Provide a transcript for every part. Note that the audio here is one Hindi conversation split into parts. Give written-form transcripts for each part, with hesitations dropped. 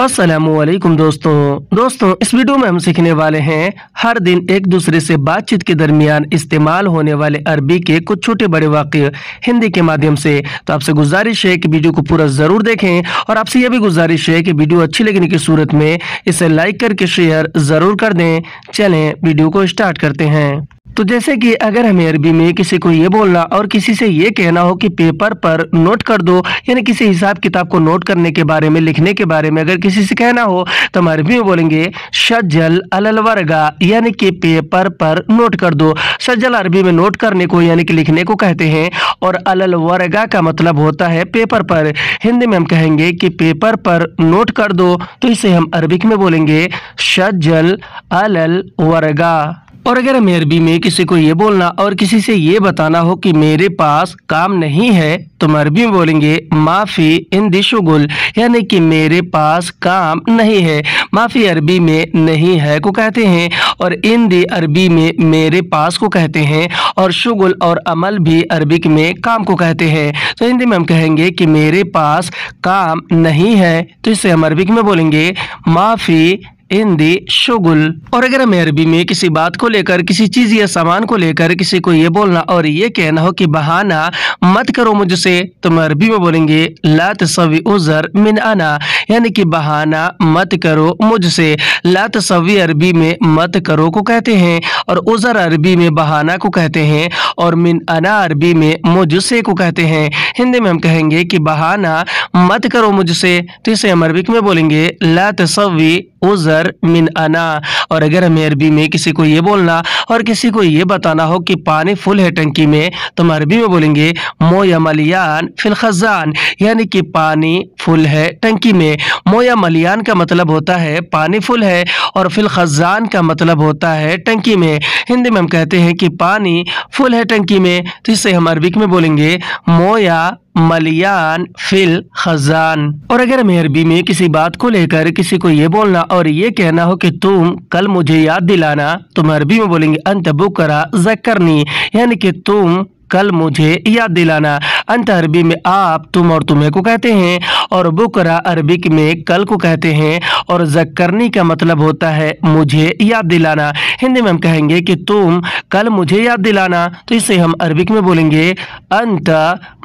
अस्सलामुअलैकुम दोस्तों इस वीडियो में हम सीखने वाले हैं हर दिन एक दूसरे से बातचीत के दरमियान इस्तेमाल होने वाले अरबी के कुछ छोटे बड़े वाक्य हिंदी के माध्यम से। तो आपसे गुजारिश है कि वीडियो को पूरा जरूर देखें और आपसे यह भी गुजारिश है कि वीडियो अच्छी लगने की सूरत में इसे लाइक करके शेयर जरूर कर दें। चलें वीडियो को स्टार्ट करते हैं। तो जैसे कि अगर हमें अरबी में किसी को ये बोलना और किसी से ये कहना हो कि पेपर पर नोट कर दो, यानी किसी हिसाब किताब को नोट करने के बारे में, लिखने के बारे में अगर किसी से कहना हो तो हम अरबी में बोलेंगे सज्जल अलल वर्गा, यानी कि पेपर पर नोट कर दो। सज्जल अरबी में नोट करने को यानी कि लिखने को कहते हैं और अलल वर्गा का मतलब होता है पेपर पर। हिंदी में हम कहेंगे कि पेपर पर नोट कर दो, तो इसे हम अरबिक में बोलेंगे सज्जल अलल वर्गा। और अगर हमें अरबी में किसी को ये बोलना और किसी से ये बताना हो कि मेरे पास काम नहीं है, तो हम अरबी में बोलेंगे माफी इंदी शुगुल, यानी कि मेरे पास काम नहीं है। माफी अरबी में नहीं है को कहते हैं और इंदी अरबी में मेरे पास को कहते हैं और शुगुल और अमल भी अरबिक में काम को कहते हैं। तो हिंदी में हम कहेंगे कि मेरे पास काम नहीं है, तो इसे हम अरबिक में बोलेंगे माफी हिंदी शुगुल। और अगर हमें अरबी में किसी बात को लेकर, किसी चीज या सामान को लेकर किसी को ये बोलना और ये कहना हो कि बहाना मत करो मुझसे, तो हम अरबी में बोलेंगे ला तसवी उज़र मिन अना, यानी कि बहाना मत करो मुझसे। ला तसवी अरबी में मत करो को कहते हैं और उज़र अरबी में बहाना को कहते हैं और मिन अना अरबी में मुझसे को कहते हैं। हिंदी में हम कहेंगे कि बहाना मत करो मुझसे, तो इसे हम अरबिक में बोलेंगे ला तसवी उज़र मिन अना। और अगर हमें अरबी में किसी को ये बोलना और किसी को ये बताना हो कि पानी फुल है टंकी में, तो हम अरबी में बोलेंगे मोया मलियान फिल खजान, यानी कि पानी फुल है टंकी में। मोया मलियान का मतलब होता है पानी फुल है और फिल खजान का मतलब होता है टंकी में। हिंदी में हम कहते हैं कि पानी फुल है टंकी में, तो इसे हम अरबिक में बोलेंगे मोया मलियान फिल खजान। और अगर हमें अरबी में किसी बात को लेकर किसी को ये बोलना और ये कहना हो कि तुम कल मुझे याद दिलाना, तो हम अरबी में बोलेंगे अंत बुकरा ज़क्करनी, यानी कि तुम कल मुझे याद दिलाना। अंत अरबी में आप, तुम और तुम्हें को कहते हैं और बुकरा अरबिक में कल को कहते हैं और ज़क्करनी का मतलब होता है मुझे याद दिलाना। हिंदी में हम कहेंगे कि तुम कल मुझे याद दिलाना, तो इसे हम अरबिक में बोलेंगे अंत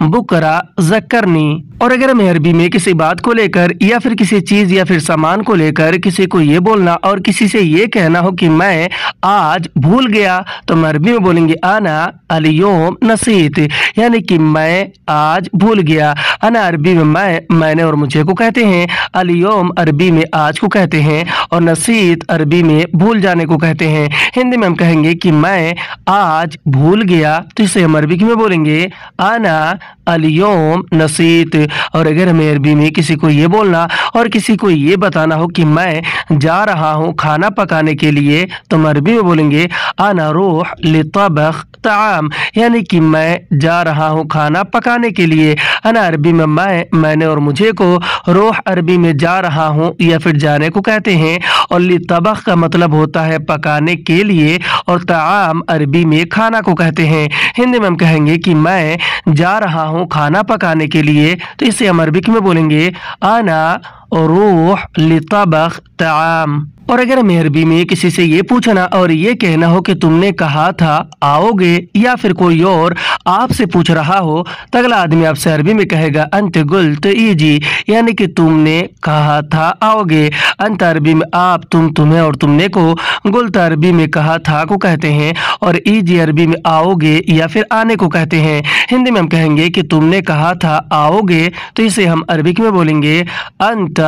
बुकरा ज़क्करनी। और अगर हमें अरबी में किसी बात को लेकर या फिर किसी चीज या फिर सामान को लेकर किसी को ये बोलना और किसी से ये कहना हो कि मैं आज भूल गया, तो हम अरबी में बोलेंगे आना अलियोम नसीत, यानी कि मैं आज भूल गया। अना अरबी में मैंने और मुझे को कहते हैं, अलियोम अरबी में आज को कहते हैं और नसीत अरबी में भूल जाने को कहते हैं। हिंदी में हम कहेंगे कि मैं आज भूल गया, तो इसे हम अरबी में बोलेंगे आना अलियोम नसीत। और अगर हमें अरबी में किसी को ये बोलना और किसी को ये बताना हो कि मैं जा रहा हूँ खाना पकाने के लिए, तो हम अरबी में बोलेंगे आना रूह लितबख ताम, यानी कि मैं जा रहा हूँ खाना पकाने के लिए। अना अरबी में मैंने और मुझे को, रूह अरबी में जा रहा हूँ या फिर जाने को कहते हैं और लितबख का मतलब होता है पकाने के लिए और ताम अरबी में खाना को कहते हैं। हिंदी में हम कहेंगे कि मैं जा रहा हूँ खाना पकाने के लिए, तो इसे हम अरबिक में बोलेंगे आना रूह लितबख ताम। और अगर हमें अरबी में किसी से ये पूछना और ये कहना हो कि तुमने कहा था आओगे, या फिर कोई और आपसे पूछ रहा हो, तो अगला आदमी आपसे अरबी में कहेगा अंत गुल्त इजी, यानी कि तुमने कहा था आओगे। अंत अरबी में आप, तुम, तुम्हें और तुमने को, गुल्त अरबी में कहा था को कहते हैं और इजी अरबी में आओगे या फिर आने को कहते हैं। हिंदी में हम कहेंगे कि तुमने कहा था आओगे, तो इसे हम अरबिक में बोलेंगे अंत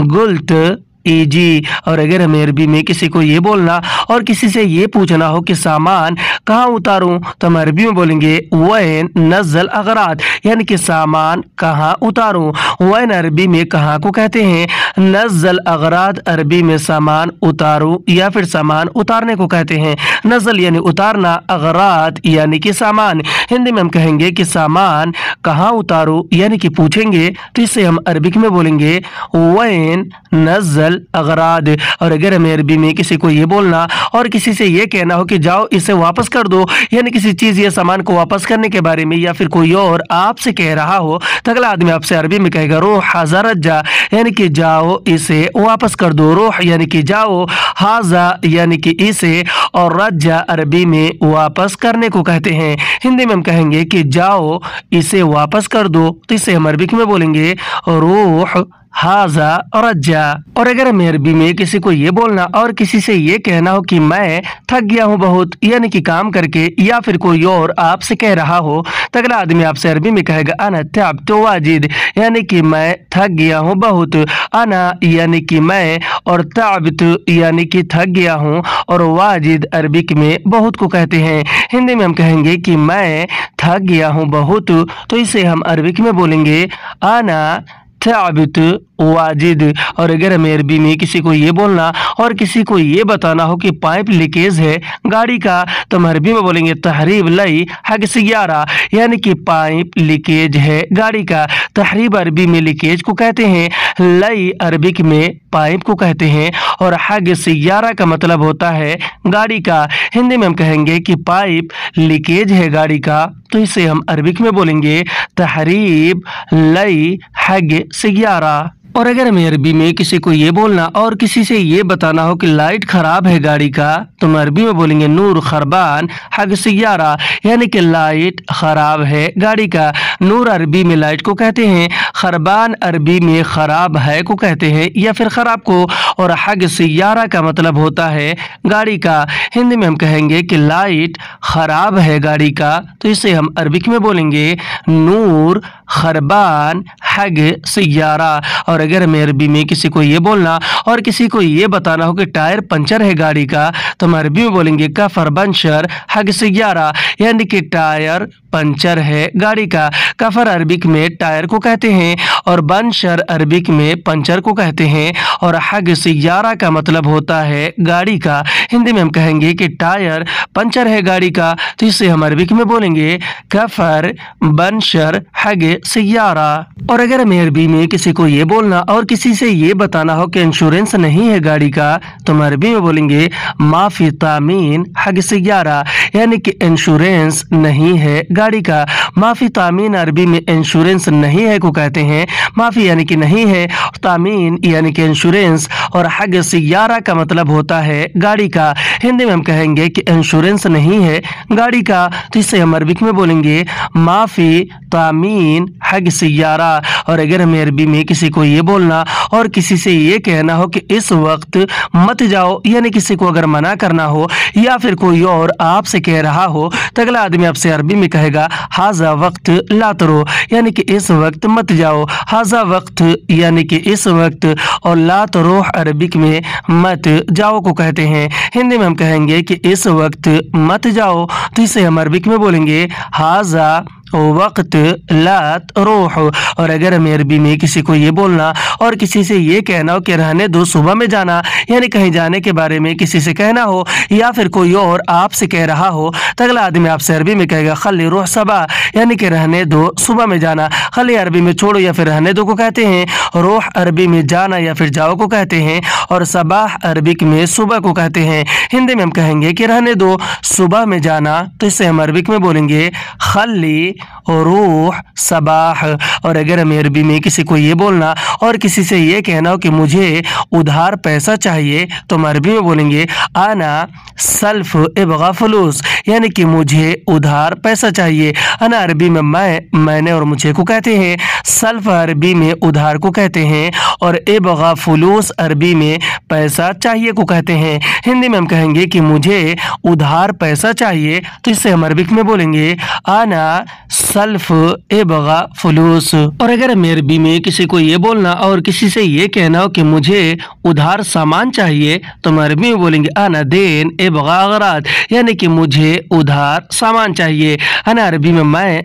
गुल्त इजी। और अगर हमें अरबी में किसी को ये बोलना और किसी से ये पूछना हो कि सामान कहाँ उतारूं, तो हम अरबी में बोलेंगे वैन नज़ल अगरात, यानी कि सामान कहाँ उतारूं। वैन अरबी में कहाँ को कहते हैं, नज़ल अगरात अरबी में सामान उतारूं या फिर सामान उतारने को कहते हैं। नज़ल यानी उतारना, अगरात यानी कि सामान। हिंदी में हम कहेंगे कि सामान कहाँ उतारूं, यानी कि पूछेंगे, तो इसे हम अरबिक में बोलेंगे वैन नज़ल अगराद। और अगर हमें अरबी में किसी को ये बोलना और किसी से ये कहना हो कि जाओ इसे वापस कर दो, यानी किसी चीज या सामान को वापस करने के बारे में, या फिर कोई और आपसे कह रहा हो, तो अगला आदमी आपसे अरबी में कहेगा रोह हाजा रज्जा, यानी कि जाओ इसे वापस कर दो। रोह यानी कि जाओ, हाजा यानी कि इसे, और रज्जा अरबी में वापस करने को कहते हैं। हिंदी में हम कहेंगे कि जाओ इसे वापस कर दो, तो इसे हम अरबी में बोलेंगे रोह हाजा रज्जा। और अगर हमें अरबी में किसी को ये बोलना और किसी से ये कहना हो कि मैं थक गया हूँ बहुत, यानी कि काम करके, या फिर कोई और आपसे कह रहा हो, तो अगला आदमी आपसे अरबी में कहेगा अना तअबतु वाजिद, यानी कि मैं थक गया हूँ बहुत। अना यानी कि मैं, और तअबतु यानी कि थक गया हूँ, और वाजिद अरबिक में बहुत को कहते हैं। हिंदी में हम कहेंगे कि मैं थक गया हूँ बहुत, तो इसे हम अरबिक में बोलेंगे अना तअबतु वाजिद। और अगर हमें अरबी में किसी को ये बोलना और किसी को ये बताना हो कि पाइप लीकेज है गाड़ी का, तो हम अरबी में बोलेंगे तहरीब लई हग सियारा, यानी कि पाइप लीकेज है गाड़ी का। तहरीब अरबी में लीकेज को कहते हैं, लई अरबिक में पाइप को कहते हैं, और हग सियारा का मतलब होता है गाड़ी का। हिंदी में हम कहेंगे कि पाइप लीकेज है गाड़ी का, तो इसे हम अरबिक में बोलेंगे तहरीब लई हग सियारा। और अगर हमें अरबी में किसी को ये बोलना और किसी से ये बताना हो कि लाइट खराब है गाड़ी का, तो हम अरबी में बोलेंगे नूर खरबान हग सियारा, यानी कि लाइट खराब है गाड़ी का। नूर अरबी में लाइट को कहते हैं, खरबान अरबी में खराब है को कहते हैं, या फिर खराब को, और हग सियारा का मतलब होता है गाड़ी का। हिंदी में हम कहेंगे कि लाइट खराब है गाड़ी का, तो इसे हम अरबिक में बोलेंगे नूर खरबान हग सियारा। और अगर हमें अरबी में किसी को ये बोलना और किसी को ये बताना हो कि टायर पंचर है गाड़ी का, तो हम अरबी में बोलेंगे कफर बंशर हग सियारा, यानी कि टायर पंचर है गाड़ी का। कफर अरबिक में टायर को कहते हैं, और बंशर अरबिक में पंचर को कहते हैं, और हग सियारा का मतलब होता है गाड़ी का। हिंदी में हम कहेंगे कि टायर पंचर है गाड़ी का, तो इसे हम अरबिक में बोलेंगे कफर बंशर हग सियारा। और अगर हमें अरबी में किसी को ये बोलना और किसी से ये बताना हो कि इंश्योरेंस नहीं है गाड़ी का, तो हम अरबी में बोलेंगे माफी तामीन हग सियारा, यानी कि इंश्योरेंस नहीं है गाड़ी का। माफी तामीन अरबी में इंश्योरेंस नहीं है को कहते हैं। माफी यानी कि नहीं है, तामीन यानी कि इंश्योरेंस, और हग सियारा का मतलब होता है गाड़ी का। हिंदी में हम कहेंगे कि इंश्योरेंस नहीं है गाड़ी का, तो इसे हम अरबिक में बोलेंगे माफी तामीन हग सियारा। और अगर हमें अरबी में किसी को ये बोलना और किसी से ये कहना हो कि इस वक्त मत जाओ, यानी किसी को अगर मना करना हो, या फिर कोई और आपसे कह रहा हो, तो अगला आदमी आपसे अरबी में कहेगा हाजा वक्त ला तरो, यानी कि इस वक्त मत जाओ। हाजा वक्त यानी कि इस वक्त, और ला तरो अरबिक में मत जाओ को कहते हैं। हिंदी में हम कहेंगे कि इस वक्त मत जाओ, तो इसे हम अरबिक में बोलेंगे हाजा वक्त लात रोह। और अगर हमें अरबी में किसी को ये बोलना और किसी से ये कहना हो कि रहने दो सुबह में जाना, यानी कहीं जाने के बारे में किसी से कहना हो, या फिर कोई और आपसे कह रहा हो, तो अगला आदमी आपसे अरबी में कहेगा खली रोह सबा, यानी कि रहने दो सुबह में जाना। खली अरबी में छोड़ो या फिर रहने दो को कहते हैं, रोह अरबी में जाना या फिर जाओ को कहते हैं, और सबाह अरबिक में सुबह को कहते हैं। हिंदी में हम कहेंगे कि रहने दो सुबह में जाना, तो इसे हम अरबिक में बोलेंगे खली रूह सबाह। और अगर हमें अरबी में किसी को ये बोलना और किसी से ये कहना हो कि मुझे उधार पैसा चाहिए, तो हम अरबी में बोलेंगे आना सल्फ इबगा फलूस, यानी कि मुझे उधार पैसा चाहिए। अना अरबी में मैंने और मुझे को कहते हैं, सल्फ अरबी में उधार को कहते हैं, और इबगा फलूस अरबी में पैसा चाहिए को कहते हैं। हिंदी में हम कहेंगे कि मुझे उधार पैसा चाहिए, तो इससे हम अरबिक में बोलेंगे आना सल्फ इबगा फलूस। और अगर हमें अरबी में किसी को ये बोलना और किसी से ये कहना हो कि मुझे उधार सामान चाहिए, तो हम अरबी में बोलेंगे आना देन इबगा अगराद, यानी कि मुझे उधार सामान चाहिए। अना अरबी में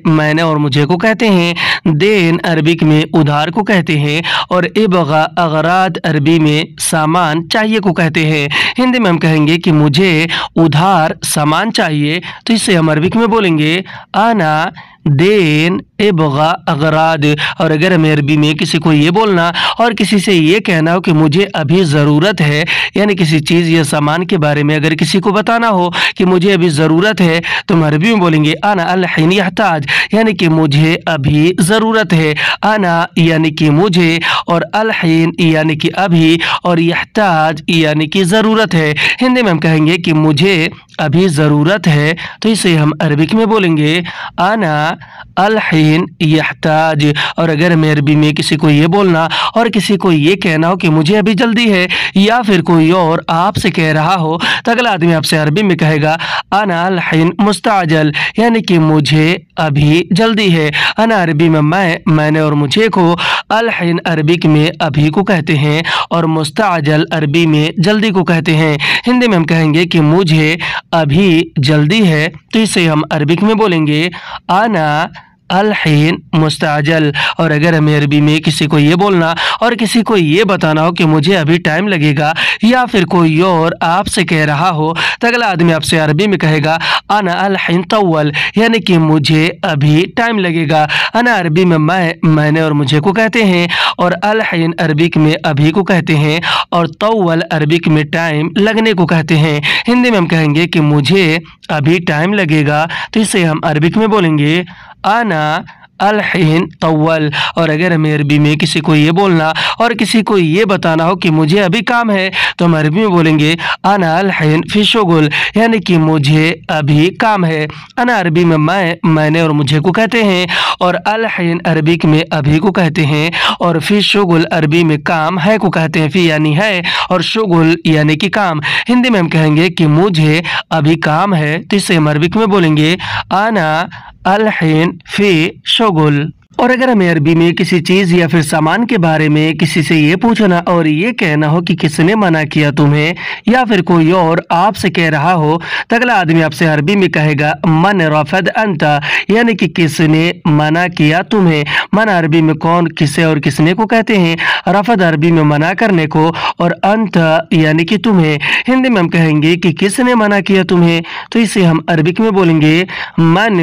मैंने और मुझे को कहते हैं, देन अरबिक में उधार को कहते हैं, और इबगा अगराद अरबी में सामान चाहिए को कहते हैं। हिंदी में हम कहेंगे कि मुझे उधार सामान चाहिए, तो इससे हम अरबिक में बोलेंगे आना देन इबगा अगराद। और अगर हमें अरबी में किसी को ये बोलना और किसी से ये कहना हो कि मुझे अभी ज़रूरत है, यानी किसी चीज़ या सामान के बारे में अगर किसी को बताना हो कि मुझे अभी ज़रूरत है, तो हम अरबी में बोलेंगे आना अल हिन यहताज, यानी कि मुझे अभी ज़रूरत है। आना यानी कि मुझे, और अल हिन यानी कि अभी, और यहताज यानी कि ज़रूरत है। हिंदी में हम कहेंगे कि मुझे अभी ज़रूरत है, तो इसे हम अरबिक में बोलेंगे आना अल हिन यहताज। और अगर हमें अरबी में किसी को ये बोलना और किसी को ये कहना हो कि मुझे अभी जल्दी है, या फिर कोई और आपसे कह रहा हो, तो अगला आदमी आपसे अरबी में कहेगा आना अल हिन मुस्ताजल, यानी कि मुझे अभी जल्दी है। अना अरबी में मैंने और मुझे को, अल हिन अरबिक में अभी को कहते हैं, और मुस्ताजल अरबी में जल्दी को कहते हैं। हिंदी में हम कहेंगे कि मुझे अभी जल्दी है, तो इसे हम अरबिक में बोलेंगे आना अल हिन मुस्ताजल। और अगर हमें अरबी में किसी को ये बोलना और किसी को ये बताना हो कि मुझे अभी टाइम लगेगा, या फिर कोई और आपसे कह रहा हो, तो अगला आदमी आपसे अरबी में कहेगा अना अल हिन तव्वल, यानी कि मुझे अभी टाइम लगेगा। अना अरबी में मैंने और मुझे को कहते हैं, और अल हिन अरबिक में अभी को कहते हैं, और तव्वल अरबिक में टाइम लगने को कहते हैं। हिंदी में हम कहेंगे कि मुझे अभी टाइम लगेगा, तो इसे हम अरबिक में बोलेंगे आना अल हिन तव्वल। और अगर हमें अरबी में किसी को ये बोलना और किसी को ये बताना हो कि मुझे अभी काम है, तो हम अरबी में बोलेंगे आना अल हिन फी शुगुल, यानी कि मुझे अभी काम है। अना अरबी में मैंने और मुझे को कहते हैं, और अल हिन अरबिक में अभी को कहते हैं, और फी शुगुल अरबी में काम है को कहते हैं। फी यानी है, और शुगुल यानी कि काम। हिंदी में हम कहेंगे कि मुझे अभी काम है, तो इसे हम अरबिक में बोलेंगे आना अल हिन फी शुगुल। और अगर हमें अरबी में किसी चीज़ या फिर सामान के बारे में किसी से ये पूछना और ये कहना हो कि किसने मना किया तुम्हें, या फिर कोई और आपसे कह रहा हो, तो अगला आदमी आपसे अरबी में कहेगा मन रफद अंता, यानी कि किसने मना किया तुम्हें। मना अरबी में कौन, किसे और किसने को कहते हैं। रफद अरबी में मना करने को, और अंत यानी कि तुम्हें। हिंदी में हम कहेंगे कि किसने मना किया तुम्हें, तो इसे हम अरबिक में बोलेंगे मन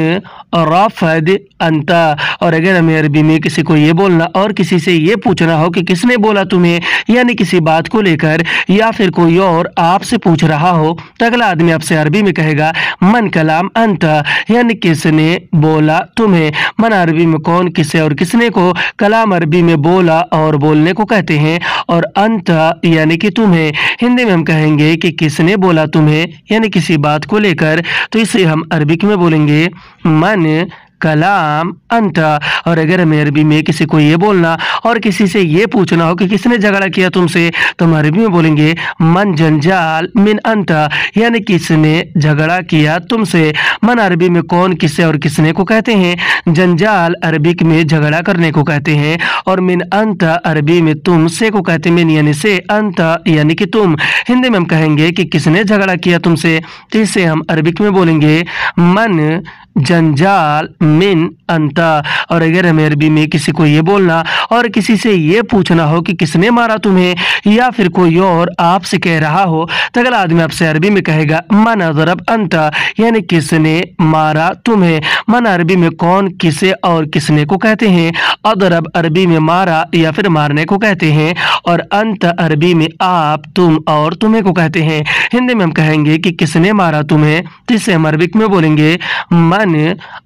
रफद अंता। और अगर हमें अरबी में किसी को ये बोलना और किसी से ये पूछना हो कि किसने बोला तुम्हें, यानी किसी बात को लेकर, या फिर कोई और आपसे पूछ रहा हो, तो अगला आदमी आपसे अरबी में कहेगा मन कलाम अंता, यानी किसने बोला तुम्हें। मन अरबी में कौन, किसे और किसने को, कलाम अरबी में बोला और बोलने को कहते हैं, और अंत यानी कि तुम्हें। हिंदी में हम कहेंगे कि किसने बोला तुम्हें, यानी किसी बात को लेकर, तो इसे हम अरबिक में बोलेंगे मन कलाम अंता। और अगर हमें अरबी में किसी को ये बोलना और किसी से ये पूछना हो कि किसने झगड़ा किया तुमसे, तो हम अरबी में बोलेंगे मन जंजाल मिन अंता, यानी किसने झगड़ा किया तुमसे। मन अरबी में कौन, किसे और किसने को कहते हैं। जंजाल अरबिक में झगड़ा करने को कहते हैं, और मिन अंता अरबी में तुमसे को कहते हैं। मिन यानी से, अंता यानी कि तुम। हिंदी में हम कहेंगे कि किसने झगड़ा किया तुमसे, तो इसे हम अरबिक में बोलेंगे मन जंजाल मिन अंता। और अगर हमें अरबी में किसी को ये बोलना और किसी से ये पूछना हो कि किसने मारा तुम्हें, या फिर कोई और आपसे कह रहा हो, तो अगला आदमी आपसे अरबी में कहेगा मन अदरब अंता, यानी किसने मारा तुम्हें। मन अरबी में कौन, किसे और किसने को कहते हैं। अदरब अरबी में मारा या फिर मारने को कहते हैं, और अंत अरबी में आप, तुम और तुम्हें को कहते हैं। हिंदी में हम कहेंगे कि किसने मारा तुम्हें, तो इसे हम अरबिक में बोलेंगे मन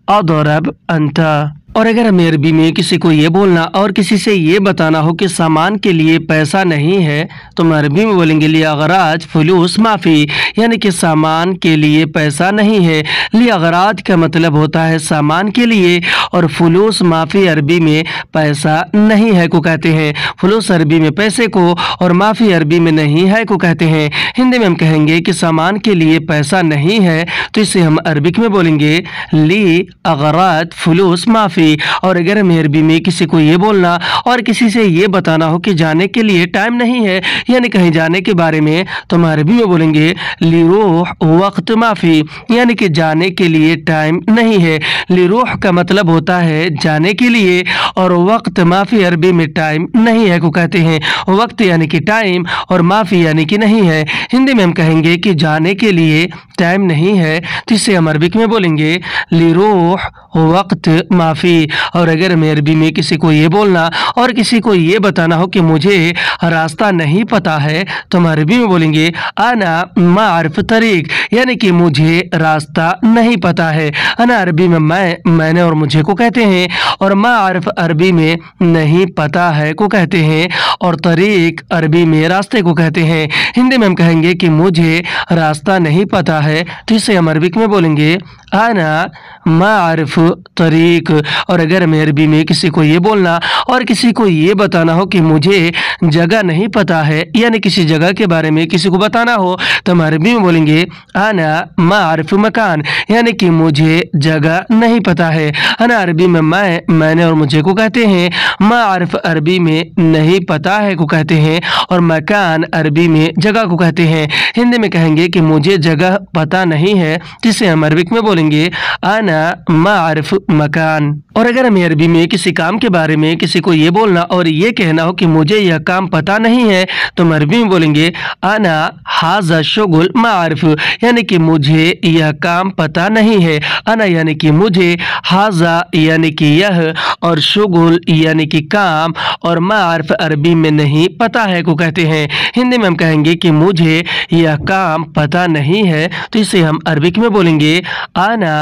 अदरब अंता। और अगर हमें अरबी में किसी को ये बोलना और किसी से ये बताना हो कि सामान के लिए पैसा नहीं है, तो हम अरबी में बोलेंगे लियागराज फुलूस माफ़ी, यानी कि सामान के लिए पैसा नहीं है। लियागराज का मतलब होता है सामान के लिए, और फुलूस माफ़ी अरबी में पैसा नहीं है को कहते हैं। फुलूस अरबी में पैसे को, और माफ़ी अरबी में नहीं है को कहते हैं। हिंदी में हम कहेंगे कि सामान के लिए पैसा नहीं है, तो इसे हम अरबिक में बोलेंगे लियागराज फुलूस माफ़ी। और अगर हमें अरबी में किसी को ये बोलना और किसी से ये बताना हो कि जाने के लिए टाइम नहीं है, यानी कहीं जाने के बारे में, तो हम अरबी में बोलेंगे लिरूह वक्त माफ़ी, यानी कि जाने के लिए टाइम नहीं है। लिरूह का मतलब होता है जाने के लिए, और वक्त माफ़ी अरबी में टाइम नहीं है को कहते हैं। वक्त यानी कि टाइम, और माफ़ी यानी कि नहीं है। हिंदी में हम कहेंगे कि जाने के लिए टाइम नहीं है, तो इसे हम अरबिक में बोलेंगे लिरूह वक्त माफ़ी। और अगर हमें अरबी में किसी को ये बोलना और किसी को ये बताना हो कि मुझे रास्ता नहीं पता है, तो हम अरबी में बोलेंगे अना मा आरिफ तरीक, यानी कि मुझे रास्ता नहीं पता है। अना अरबी में मैंने और मुझे को कहते हैं, और मा आरिफ अरबी में नहीं पता है को कहते हैं, और तरीक अरबी में रास्ते को कहते हैं। हिंदी में हम कहेंगे कि मुझे रास्ता नहीं पता है, तो इसे हम अरबिक में बोलेंगे आना मा आरिफ तरीक। और अगर हमें अरबी में किसी को ये बोलना और किसी को ये बताना हो कि मुझे जगह नहीं पता है, यानी किसी जगह के बारे में किसी को बताना हो, तो हम अरबी में बोलेंगे आना मा आरिफ मकान, यानी कि मुझे जगह नहीं पता है। अना अरबी में मैंने और मुझे को कहते हैं, मा आरिफ अरबी में नहीं पता है को कहते हैं, और मकान अरबी में जगह को कहते हैं। हिंदी में कहेंगे कि मुझे जगह पता नहीं है, जिसे हम अरबिक में बोलेंगे आना मा आरिफ मकान। और अगर हमें अरबी में किसी काम के बारे में किसी को ये बोलना और ये कहना हो कि मुझे यह काम पता नहीं है, तो हम अरबी में बोलेंगे आना हाजा शुगुल मा आरिफ, यानी कि मुझे यह काम पता नहीं है। अना यानी कि मुझे, हाजा यानी कि यह, और शुगुल यानी कि काम, और मा आरिफ अरबी में नहीं पता है को कहते हैं। हिंदी में हम कहेंगे कि मुझे यह काम पता नहीं है, तो इसे हम अरबिक में बोलेंगे आना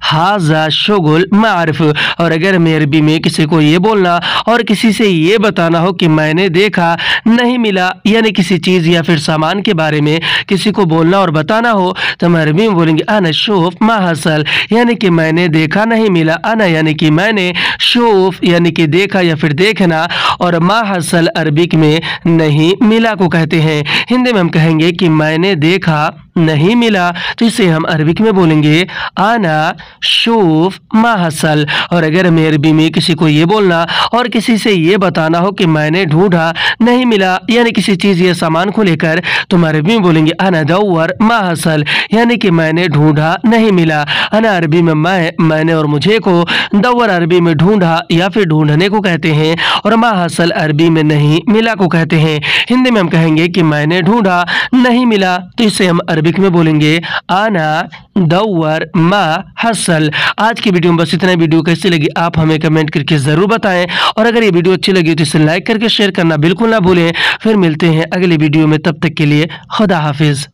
हाजा शुगुल मा आरिफ। और अगर हमें अरबी में किसी को ये बोलना और किसी से ये बताना हो कि मैंने देखा नहीं मिला, यानी किसी चीज़ या फिर सामान के बारे में किसी को बोलना और बताना हो, तो हम अरबी में बोलेंगे अना शूफ मा हसल, यानी कि मैंने देखा नहीं मिला। अना यानी कि मैंने, शूफ यानी कि देखा या फिर देखना, और मा हसल अरबिक में नहीं मिला को कहते हैं। हिंदी में हम कहेंगे कि मैंने देखा नहीं मिला, तो इसे हम अरबिक में बोलेंगे आना शूफ मा हसल। और अगर हमें अरबी में किसी को ये बोलना और किसी से ये बताना हो कि मैंने ढूंढा नहीं मिला, यानी किसी चीज़ या सामान को लेकर, तो हम अरबी में बोलेंगे अना दौवर मा हसल, यानी कि मैंने ढूंढा नहीं मिला। अना अरबी में मैंने और मुझे को, दौवर अरबी में ढूंढा या फिर ढूंढने को कहते हैं, और मा हसल अरबी में नहीं मिला को कहते हैं। हिंदी में हम कहेंगे कि मैंने ढूंढा नहीं मिला, तो इसे हम अरबिक में बोलेंगे आना दौवर मा हसल। आज की वीडियो में बस इतना। वीडियो कैसी लगी आप हमें कमेंट करके जरूर बताएं, और अगर ये वीडियो अच्छी लगी तो इसे लाइक करके शेयर करना बिल्कुल ना भूलें। फिर मिलते हैं अगली वीडियो में, तब तक के लिए खुदा हाफिज।